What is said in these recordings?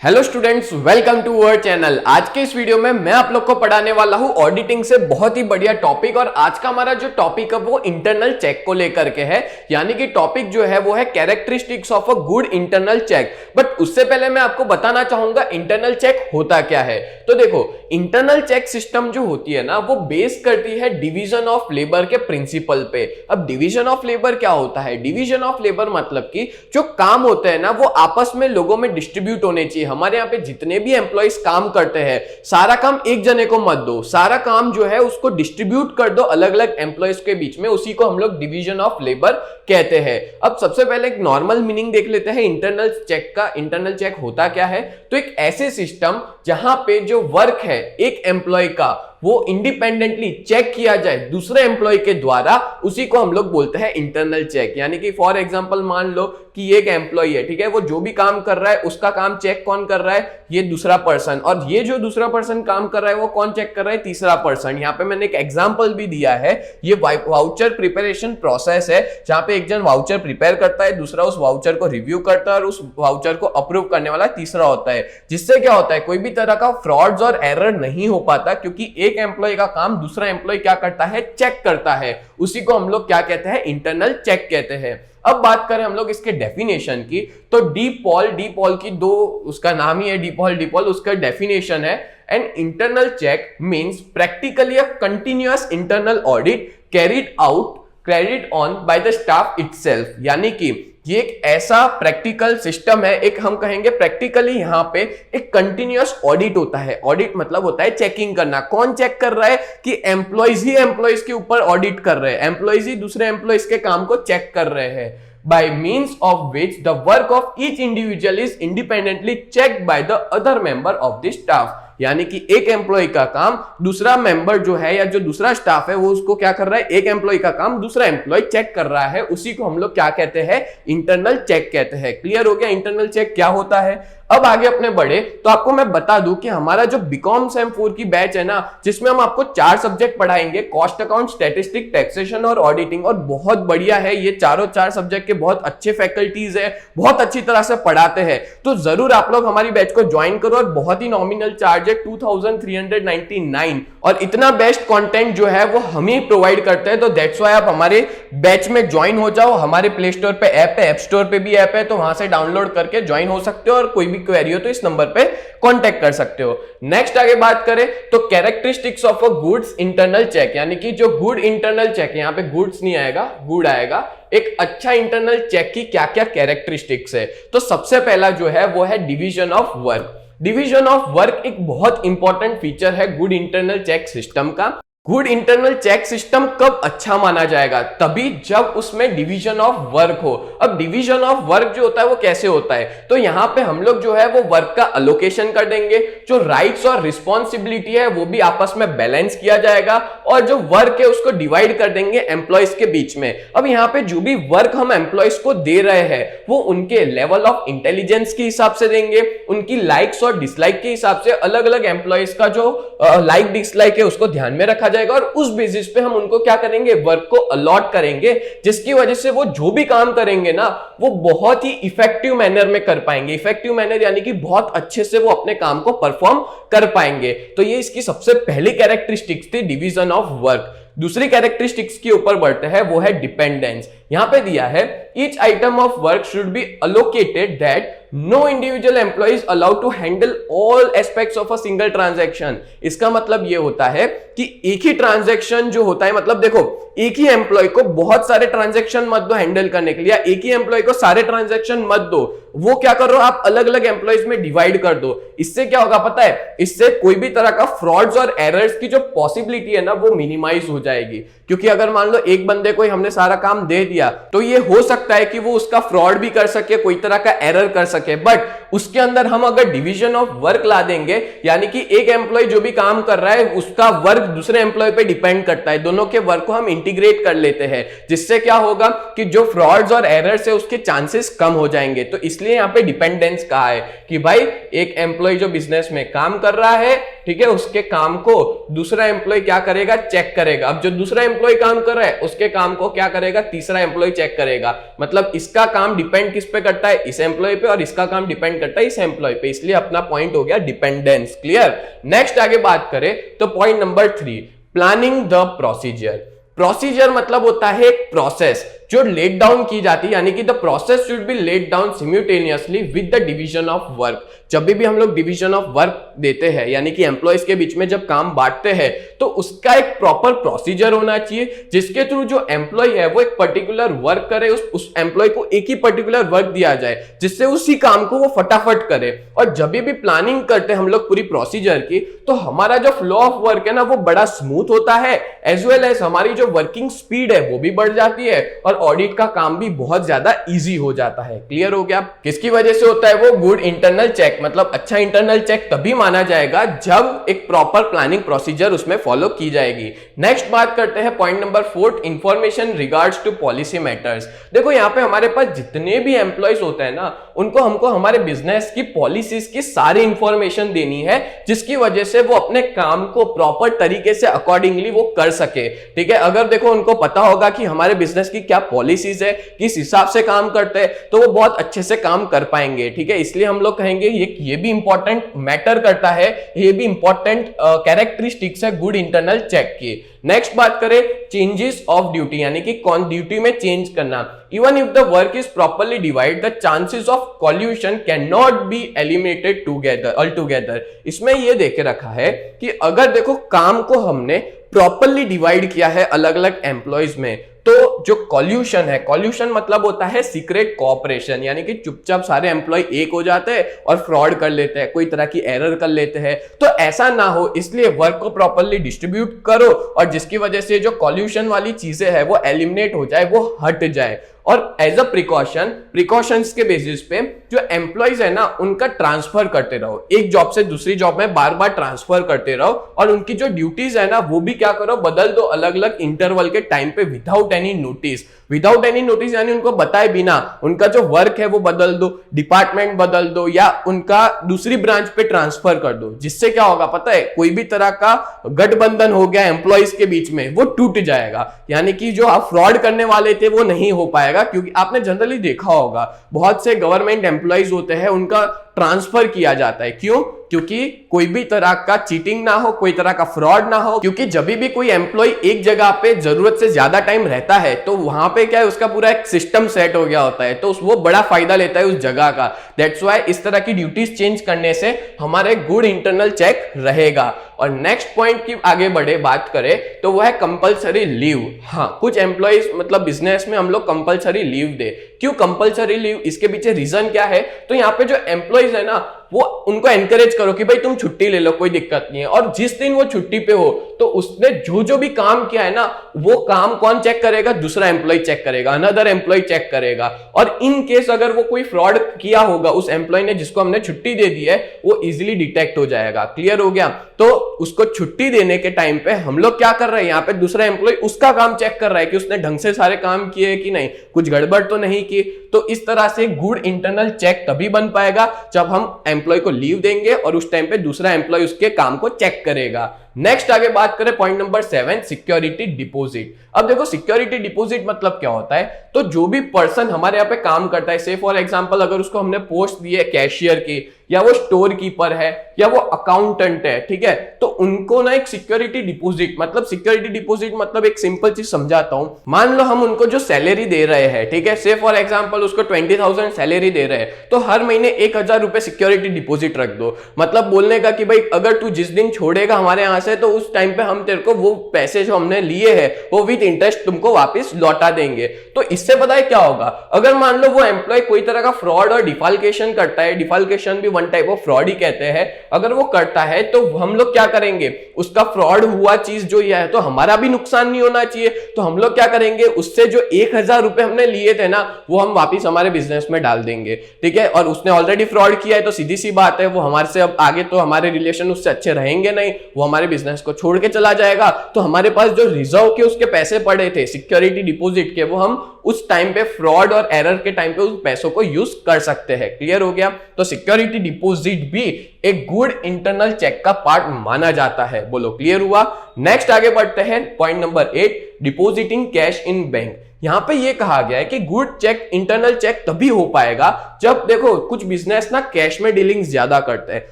Hello students, welcome to our channel. आज के इस वीडियो में मैं आप लोग को पढ़ाने वाला हूं ऑडिटिंग से बहुत ही बढ़िया टॉपिक। और आज का हमारा जो टॉपिक है वो इंटरनल चेक को लेकर के है, यानी कि टॉपिक जो है वो है characteristics of a good internal check. But उससे पहले मैं आपको बताना चाहूंगा इंटरनल चेक होता क्या है। तो देखो, इंटरनल चेक सिस्टम जो होती है ना, वो बेस करती है डिवीजन ऑफ लेबर के प्रिंसिपल पे। अब डिवीजन ऑफ लेबर क्या होता है? डिवीजन ऑफ लेबर मतलब कि जो काम होते हैं ना वो आपस में लोगों में डिस्ट्रीब्यूट होने चाहिए। हमारे यहाँ पे जितने भी एम्प्लॉइज काम करते हैं, सारा काम एक जने को मत दो, सारा काम जो है उसको डिस्ट्रीब्यूट कर दो अलग अलग एम्प्लॉइज के बीच में। उसी को हम लोग डिवीजन ऑफ लेबर कहते हैं। अब सबसे पहले एक नॉर्मल मीनिंग देख लेते हैं इंटरनल चेक का। इंटरनल चेक होता क्या है? तो एक ऐसे सिस्टम जहां पे जो वर्क है एक एम्प्लॉय का वो इंडिपेंडेंटली चेक किया जाए दूसरे एम्प्लॉय के द्वारा, उसी को हम लोग बोलते हैं इंटरनल चेक। यानी कि फॉर एग्जांपल मान लो कि एक एम्प्लॉय है, ठीक है, वो जो भी काम कर रहा है उसका काम चेक कौन कर रहा है? ये दूसरा पर्सन। और ये जो दूसरा पर्सन काम कर रहा है वो कौन चेक कर रहा है? तीसरा पर्सन। यहां पे मैंने एक एग्जांपल भी दिया है, ये वाउचर प्रिपरेशन प्रोसेस है, जहां पे एक जन वाउचर प्रिपेयर करता है, दूसरा उस वाउचर को रिव्यू करता है और उस वाउचर को अप्रूव करने वाला तीसरा होता है। जिससे क्या होता है, कोई भी तरह का फ्रॉड्स और एरर नहीं हो पाता, क्योंकि एक एम्प्लॉय का काम दूसरा एम्प्लॉय क्या करता है? चेक करता है। उसी को हम लोग क्या कहते हैं? इंटरनल चेक कहते हैं। अब बात करें हम लोग इसके डेफिनेशन की, तो डी पॉल की दो, उसका नाम ही है डी पॉल, उसका डेफिनेशन है an internal check means practically a continuous internal audit carried on by the staff itself. यानी कि ये एक ऐसा प्रैक्टिकल सिस्टम है, एक हम कहेंगे प्रैक्टिकली यहां पे एक कंटिन्यूअस ऑडिट होता है। ऑडिट मतलब होता है चेकिंग करना। कौन चेक कर रहा है? कि एम्प्लॉइज ही एम्प्लॉइज के ऊपर ऑडिट कर रहे हैं, एम्प्लॉइज ही दूसरे एम्प्लॉइज के काम को चेक कर रहे हैं। by means of which the work of each individual is independently checked by the other member of the staff। यानी कि एक एम्प्लॉय का काम दूसरा मेंबर जो है या जो दूसरा स्टाफ है वो उसको क्या कर रहा है? एक एम्प्लॉय का काम दूसरा एम्प्लॉय चेक कर रहा है। उसी को हम लोग क्या कहते हैं? इंटरनल चेक कहते हैं। क्लियर हो गया इंटरनल चेक क्या होता है? अब आगे अपने बढ़े तो आपको मैं बता दूं कि हमारा जो बीकॉम सेम 4 की बैच है ना, जिसमें हम आपको 4 सब्जेक्ट पढ़ाएंगे, कॉस्ट अकाउंट, स्टैटिस्टिक, टैक्सेशन और ऑडिटिंग। और बहुत बढ़िया है, ये चारों 4 सब्जेक्ट के बहुत अच्छे फैकल्टीज है, बहुत अच्छी तरह से पढ़ाते हैं। तो जरूर आप लोग हमारी बैच को ज्वाइन करो। और बहुत ही नॉमिनल चार्ज है 2399। और इतना बेस्ट कंटेंट जो है वो हम ही प्रोवाइड करते हैं। तो दैट्स व्हाई आप हमारे बैच में ज्वाइन हो जाओ। हमारे प्ले स्टोर पे ऐप है, ऐप स्टोर पे भी ऐप है, तो वहां से डाउनलोड करके ज्वाइन हो सकते हो। और कोई क्वेरी हो तो इस नंबर पे कांटेक्ट कर सकते हो। नेक्स्ट आगे बात करें तो characteristics of a goods internal check, यानी कि जो गुड इंटरनल चेक है, यहां पे गुड्स नहीं आएगा, गुड आएगा। एक अच्छा इंटरनल चेक की क्या क्या कैरेक्टरिस्टिक्स है? तो सबसे पहला जो है वो है division of work. Division of work एक बहुत इंपॉर्टेंट फीचर है गुड इंटरनल चेक सिस्टम का। गुड इंटरनल चेक सिस्टम कब अच्छा माना जाएगा? तभी जब उसमें डिवीजन ऑफ वर्क हो। अब डिवीजन ऑफ वर्क जो होता है वो कैसे होता है? तो यहां पे हम लोग जो है वो वर्क का अलोकेशन कर देंगे, जो राइट्स और रिस्पॉन्सिबिलिटी है वो भी आपस में बैलेंस किया जाएगा, और जो वर्क है उसको डिवाइड कर देंगे एम्प्लॉइज के बीच में। अब यहाँ पे जो भी वर्क हम एम्प्लॉइज को दे रहे हैं वो उनके लेवल ऑफ इंटेलिजेंस के हिसाब से देंगे, उनकी लाइक्स और डिसलाइक के हिसाब से। अलग अलग एम्प्लॉइज का जो लाइक डिसलाइक है उसको ध्यान में रखा जाएगा, और उस बेसिस पे हम उनको क्या करेंगे? वर्क को अलॉट करेंगे, जिसकी वजह से वो जो भी काम करेंगे ना वो बहुत ही इफेक्टिव मैनर में कर पाएंगे। इफेक्टिव मैनर यानी कि बहुत अच्छे से वो अपने काम को परफॉर्म कर पाएंगे। तो ये इसकी सबसे पहली कैरेक्टरिस्टिक्स थी, डिवीजन ऑफ वर्क। दूसरी कैरेक्टरिस्टिक्स के ऊपर बढ़ते हैं, वो है डिपेंडेंस। यहां पे दिया है each item of work should be allocated that no individual employee is allowed to handle all aspects of a single transaction. इसका मतलब ये होता है कि एक ही ट्रांजैक्शन जो होता है, मतलब देखो एक ही एम्प्लॉय को बहुत सारे ट्रांजैक्शन मत दो हैंडल करने के लिए, या एक ही एम्प्लॉय को सारे ट्रांजैक्शन मत दो। वो क्या करो, आप अलग अलग एम्प्लॉयज में डिवाइड कर दो। इससे क्या होगा पता है? इससे कोई भी तरह का फ्रॉड्स और एरर्स की जो पॉसिबिलिटी है ना वो मिनिमाइज हो जाएगी। क्योंकि अगर मान लो एक बंदे को हमने सारा काम दे दिया तो ये हो सकता है कि वो उसका फ्रॉड भी कर सके, कोई तरह का एरर कर सके। बट उसके अंदर हम अगर डिवीजन ऑफ वर्क ला देंगे, यानी कि एक एम्प्लॉय जो भी काम कर रहा है उसका वर्क दूसरे एम्प्लॉय पे डिपेंड करता है, दोनों के वर्क को हम इंटीग्रेट कर लेते हैं, जिससे क्या होगा कि जो फ्रॉड्स और एरर्स है उसके चांसेस कम हो जाएंगे। तो इसलिए इसलिए यहाँ पे डिपेंडेंस कहा है कि भाई एक एम्प्लॉय जो बिजनेस में काम कर रहा है, ठीक है, उसके काम को दूसरा एम्प्लॉय क्या करेगा, चेक करेगा। अब जो दूसरा एम्प्लॉय काम कर रहा है उसके काम को क्या करेगा, तीसरा एम्प्लॉय चेक करेगा। मतलब इसका काम डिपेंड किस पे करता है, इस एम्प्लॉय पे, और इसका काम डिपेंड करता है इस एम्प्लॉय पे, इसलिए अपना पॉइंट हो गया डिपेंडेंस। क्लियर। नेक्स्ट आगे बात करें तो point number 3, planning the procedure. Procedure मतलब होता है एक प्रोसेस जो लेट डाउन की जाती है, यानी कि the process should be let down simultaneously with the division of work. जब भी हम लोग डिवीजन ऑफ वर्क देते हैं, यानी कि एम्प्लॉयज के बीच में जब काम बांटते हैं, तो उसका एक प्रॉपर प्रोसीजर होना चाहिए जिसके थ्रू जो एम्प्लॉय है वो एक पर्टिकुलर वर्क करे, उस एम्प्लॉय को एक ही पर्टिकुलर वर्क दिया जाए जिससे उसी काम को वो फटाफट करे। और जब भी प्लानिंग करते हैं हम लोग पूरी प्रोसीजर की, तो हमारा जो फ्लो ऑफ वर्क है ना वो बड़ा स्मूथ होता है, एज वेल एज हमारी जो वर्किंग स्पीड है वो भी बढ़ जाती है और ऑडिट का काम भी बहुत ज्यादा इजी हो जाता है। क्लियर हो गया। किसकी वजह से होता है वो, गुड इंटरनल चेक। मतलब अच्छा इंटरनल चेक तभी माना जाएगा जब एक प्रॉपर प्लानिंग प्रोसीजर उसमें फॉलो की जाएगी। नेक्स्ट बात करते हैं point number 4, information regards to policy matters. देखो यहाँ पे हमारे पास जितने भी एम्प्लॉयज होते हैं ना, उनको हमको हमारे बिजनेस की पॉलिसीज की सारी इंफॉर्मेशन देनी है, जिसकी वजह से वो अपने काम को प्रॉपर तरीके से अकॉर्डिंगली वो कर सके। ठीक है, अगर देखो उनको पता होगा कि हमारे बिजनेस की क्या पॉलिसीज है, किस हिसाब से काम करते हैं, तो वो बहुत अच्छे से काम कर पाएंगे। ठीक है, इसलिए हम लोग कहेंगे ये भी इंपॉर्टेंट मैटर करता है, ये भी इंपॉर्टेंट कैरेक्टरिस्टिक्स है गुड इंटरनल चेक की। नेक्स्ट बात करें चेंजेस ऑफ ड्यूटी, यानी कि कौन ड्यूटी में चेंज करना। Even if the work is properly divide, the chances of collision can not be eliminated together all together. इसमें यह देखे रखा है कि अगर देखो काम को हमने प्रॉपर्ली डिवाइड किया है अलग अलग एम्प्लॉयज में, तो जो कॉल्यूशन है, कॉल्यूशन मतलब होता है सीक्रेट कोऑपरेशन, यानी कि चुपचाप सारे एम्प्लॉय एक हो जाते हैं और फ्रॉड कर लेते हैं, कोई तरह की एरर कर लेते हैं। तो ऐसा ना हो, इसलिए वर्क को प्रॉपर्ली डिस्ट्रीब्यूट करो और जिसकी वजह से जो कॉल्यूशन वाली चीजें है वो एलिमिनेट हो जाए, वो हट जाए। और एज अ प्रिकॉशंस के बेसिस पे जो एम्प्लॉयज है ना उनका ट्रांसफर करते रहो, एक जॉब से दूसरी जॉब में बार बार ट्रांसफर करते रहो, और उनकी जो ड्यूटीज है ना वो भी क्या करो, बदल दो अलग अलग इंटरवल के टाइम पे without any notice. Without any notice यानी उनको बताए बिना उनका जो वर्क है वो बदल दो, डिपार्टमेंट बदल दो या उनका दूसरी ब्रांच पे ट्रांसफर कर दो। जिससे क्या होगा पता है, कोई भी तरह का गठबंधन हो गया एम्प्लॉयज के बीच में वो टूट जाएगा, यानी कि जो आप फ्रॉड करने वाले थे वो नहीं हो पाएगा। क्योंकि आपने जनरली देखा होगा बहुत से गवर्नमेंट एम्प्लॉयज होते हैं उनका ट्रांसफर किया जाता है, क्यों? क्योंकि कोई भी तरह का चीटिंग ना हो, कोई तरह का फ्रॉड ना हो। क्योंकि जब भी कोई एम्प्लॉय एक जगह पे जरूरत से ज्यादा टाइम रहता है तो वहां पे क्या है, उसका पूरा एक सिस्टम सेट हो गया होता है, तो वो बड़ा फायदा लेता है उस जगह का। दैट्स व्हाई इस तरह की ड्यूटीज चेंज करने से हमारे गुड इंटरनल चेक रहेगा। और नेक्स्ट पॉइंट की आगे बढ़े बात करें तो वो है कंपलसरी लीव। हाँ, कुछ एम्प्लॉयज मतलब बिजनेस में हम लोग कंपलसरी लीव दे। क्यों कंपलसरी लीव, इसके पीछे रीजन क्या है? तो यहाँ पे जो एम्प्लॉयज है ना वो उनको एनकरेज करो कि भाई तुम छुट्टी ले लो, कोई दिक्कत नहीं है। और जिस दिन वो छुट्टी पे हो तो उसने जो भी काम किया है ना वो काम कौन चेक करेगा? दूसरा एम्प्लॉय चेक करेगा, अनदर एम्प्लॉय चेक करेगा। और इन केस अगर वो कोई फ्रॉड किया होगा उस एम्प्लॉय ने जिसको हमने छुट्टी दे दी है, वो इजिली डिटेक्ट हो जाएगा। क्लियर हो गया? तो उसको छुट्टी देने के टाइम पे हम लोग क्या कर रहे हैं, यहाँ पे दूसरा एम्प्लॉय उसका काम चेक कर रहा है कि उसने ढंग से सारे काम किए कि नहीं, कुछ गड़बड़ तो नहीं की। तो इस तरह से गुड इंटरनल चेक तभी बन पाएगा जब हम एम्प्लॉय को लीव देंगे और उस टाइम पे दूसरा एम्प्लॉय उसके काम को चेक करेगा। नेक्स्ट आगे बात करें पॉइंट नंबर 7, सिक्योरिटी डिपॉजिट। अब देखो सिक्योरिटी डिपॉजिट मतलब क्या होता है? तो जो भी पर्सन हमारे यहाँ पे काम करता है, से फॉर एग्जांपल अगर उसको हमने पोस्ट दी है कैशियर की, या वो स्टोर कीपर है, या वो अकाउंटेंट है, ठीक है, तो उनको ना एक सिक्योरिटी डिपॉजिट, मतलब सिक्योरिटी डिपॉजिट मतलब एक सिंपल चीज समझाता हूं। मान लो हम उनको जो सैलरी दे रहे हैं, ठीक है, से फॉर एग्जांपल उसको 20,000 सैलरी दे रहे हैं, तो हर महीने 1,000 रुपए सिक्योरिटी डिपॉजिट रख दो। मतलब बोलने का कि भाई अगर तू जिस दिन छोड़ेगा हमारे यहां से तो उस टाइम पे हम तेरे को वो पैसे जो हमने लिए हैं वो विद इंटरेस्ट तुमको वापस लौटा देंगे। तो इससे पता है क्या होगा, अगर मान लो वो एम्प्लॉय कोई तरह का फ्रॉड और डिफाल्केशन करता है, डिफाल्केशन भी वन टाइप ऑफ फ्रॉड ही कहते हैं, अगर वो करता है तो हम लोग क्या करेंगे, उसका फ्रॉड हुआ चीज जो यह है तो हमारा भी नुकसान नहीं होना चाहिए, तो हम लोग क्या करेंगे, उससे जो 1000 रुपए हमने लिए थे ना वो हम वापिस हमारे बिजनेस में डाल देंगे, ठीक है। और उसने ऑलरेडी फ्रॉड किया है तो सीधी सी बात है वो हमारे से अब आगे तो हमारे रिलेशन उससे अच्छे रहेंगे नहीं, वो हमारे बिजनेस को छोड़ के चला जाएगा। तो हमारे पास जो रिजर्व के उसके पैसे पड़े थे सिक्योरिटी डिपॉजिट के, वो हम उस टाइम पे फ्रॉड और एरर के टाइम पे उस पैसों को यूज कर सकते हैं। क्लियर हो गया। तो सिक्योरिटी डिपॉजिट भी एक गुड इंटरनल चेक का पार्ट माना जाता है। बोलो क्लियर हुआ। नेक्स्ट आगे बढ़ते हैं, point number 8, depositing cash in bank. यहां पे ये कहा गया है कि गुड चेक, इंटरनल चेक तभी हो पाएगा जब देखो कुछ बिजनेस ना कैश में डीलिंग्स ज्यादा करते हैं,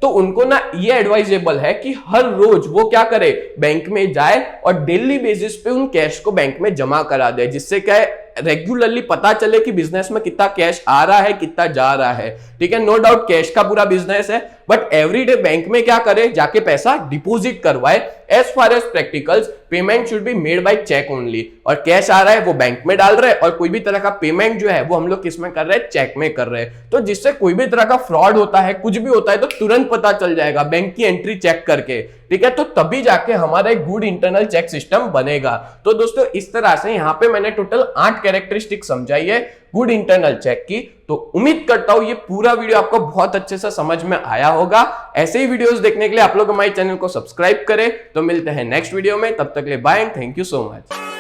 तो उनको ना ये एडवाइजेबल है कि हर रोज वो क्या करे, बैंक में जाए और डेली बेसिस पे उन कैश को बैंक में जमा करा दे, जिससे क्या है रेगुलरली पता चले कि बिजनेस में कितना कैश आ रहा है कितना जा रहा है, ठीक है। नो डाउट कैश का पूरा बिजनेस है, बट एवरीडे बैंक में क्या करे, जाके पैसा डिपॉजिट करवाए। As far as practicals payment should be made by cheque only, और कैश आ रहा है वो बैंक में डाल रहे हैं और कोई भी तरह का पेमेंट जो है वो हम लोग किस में कर रहे हैं, चेक में कर रहे हैं। तो जिससे कोई भी तरह का फ्रॉड होता है, कुछ भी होता है तो तुरंत पता चल जाएगा बैंक की एंट्री चेक करके, ठीक है। तो तभी जाके हमारा एक गुड इंटरनल चेक सिस्टम बनेगा। तो दोस्तों इस तरह से यहां पे मैंने टोटल 8 कैरेक्टरिस्टिक समझाई है गुड इंटरनल चेक की। तो उम्मीद करता हूं ये पूरा वीडियो आपको बहुत अच्छे से समझ में आया होगा। ऐसे ही वीडियोस देखने के लिए आप लोग हमारे चैनल को सब्सक्राइब करें। तो मिलते हैं नेक्स्ट वीडियो में, तब तक के लिए bye and thank you so much.